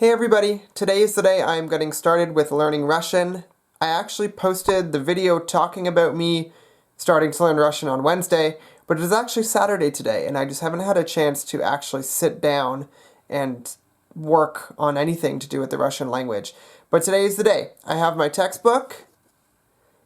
Hey everybody, today is the day I'm getting started with learning Russian. I actually posted the video talking about me starting to learn Russian on Wednesday, but it is actually Saturday today, and I just haven't had a chance to actually sit down and work on anything to do with the Russian language. But today is the day. I have my textbook,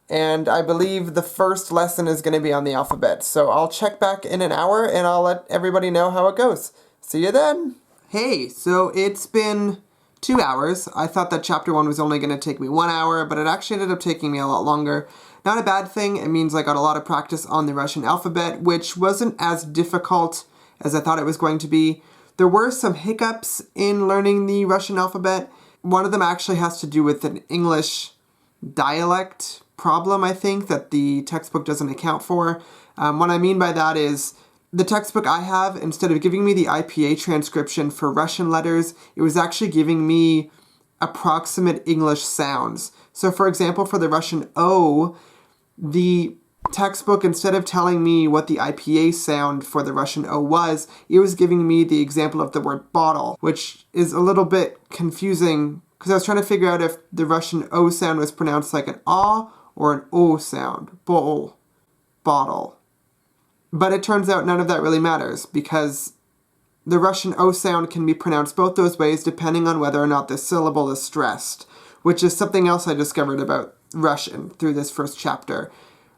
and I believe the first lesson is going to be on the alphabet. So I'll check back in an hour, and I'll let everybody know how it goes. See you then! Hey, so it's been 2 hours. I thought that chapter 1 was only going to take me 1 hour, but it actually ended up taking me a lot longer. Not a bad thing. It means I got a lot of practice on the Russian alphabet, which wasn't as difficult as I thought it was going to be. There were some hiccups in learning the Russian alphabet. One of them actually has to do with an English dialect problem, I think, that the textbook doesn't account for. What I mean by that is, the textbook I have, instead of giving me the IPA transcription for Russian letters, it was actually giving me approximate English sounds. So for example, for the Russian O, the textbook, instead of telling me what the IPA sound for the Russian O was, it was giving me the example of the word bottle, which is a little bit confusing because I was trying to figure out if the Russian O sound was pronounced like an A or an O sound. Bowl. Bottle. But it turns out none of that really matters, because the Russian O sound can be pronounced both those ways depending on whether or not the syllable is stressed, which is something else I discovered about Russian through this first chapter.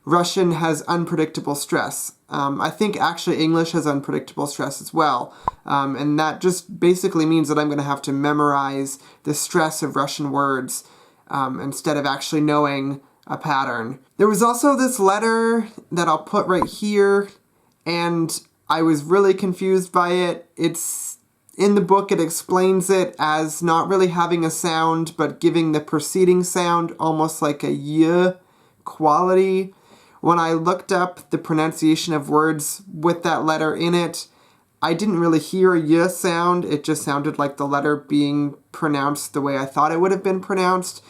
Russian has unpredictable stress. I think actually English has unpredictable stress as well, and that just basically means that I'm going to have to memorize the stress of Russian words instead of actually knowing a pattern. There was also this letter that I'll put right here, and I was really confused by it. It's in the book, it explains it as not really having a sound, but giving the preceding sound almost like a y quality. When I looked up the pronunciation of words with that letter in it, I didn't really hear a y sound. It just sounded like the letter being pronounced the way I thought it would have been pronounced.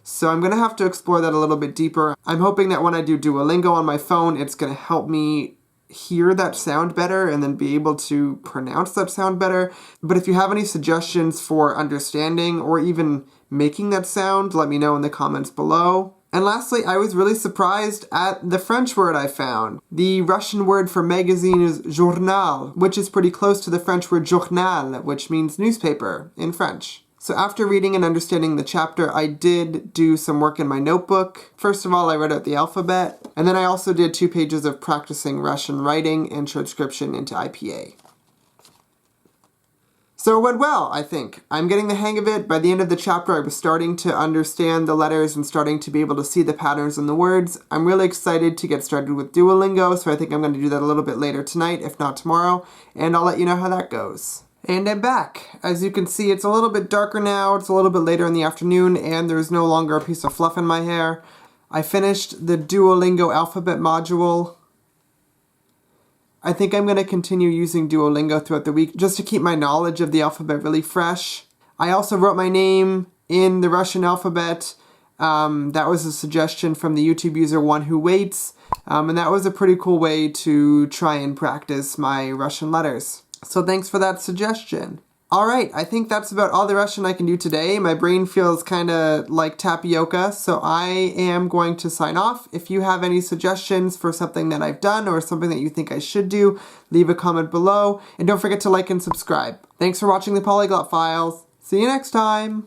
So I'm going to have to explore that a little bit deeper. I'm hoping that when I do Duolingo on my phone, it's going to help me hear that sound better and then be able to pronounce that sound better. But if you have any suggestions for understanding or even making that sound, let me know in the comments below. And lastly, I was really surprised at the French word I found. The Russian word for magazine is journal, which is pretty close to the French word journal, which means newspaper in French. So after reading and understanding the chapter, I did do some work in my notebook. First of all, I read out the alphabet, and then I also did 2 pages of practicing Russian writing and transcription into IPA. So it went well, I think. I'm getting the hang of it. By the end of the chapter, I was starting to understand the letters and starting to be able to see the patterns in the words. I'm really excited to get started with Duolingo, so I think I'm going to do that a little bit later tonight, if not tomorrow, and I'll let you know how that goes. And I'm back. As you can see, it's a little bit darker now, it's a little bit later in the afternoon, and there's no longer a piece of fluff in my hair. I finished the Duolingo alphabet module. I think I'm going to continue using Duolingo throughout the week just to keep my knowledge of the alphabet really fresh. I also wrote my name in the Russian alphabet. That was a suggestion from the YouTube user One Who Waits, and that was a pretty cool way to try and practice my Russian letters. So thanks for that suggestion. Alright, I think that's about all the Russian I can do today. My brain feels kinda like tapioca, so I am going to sign off. If you have any suggestions for something that I've done or something that you think I should do, leave a comment below. And don't forget to like and subscribe. Thanks for watching the Polyglot Files. See you next time!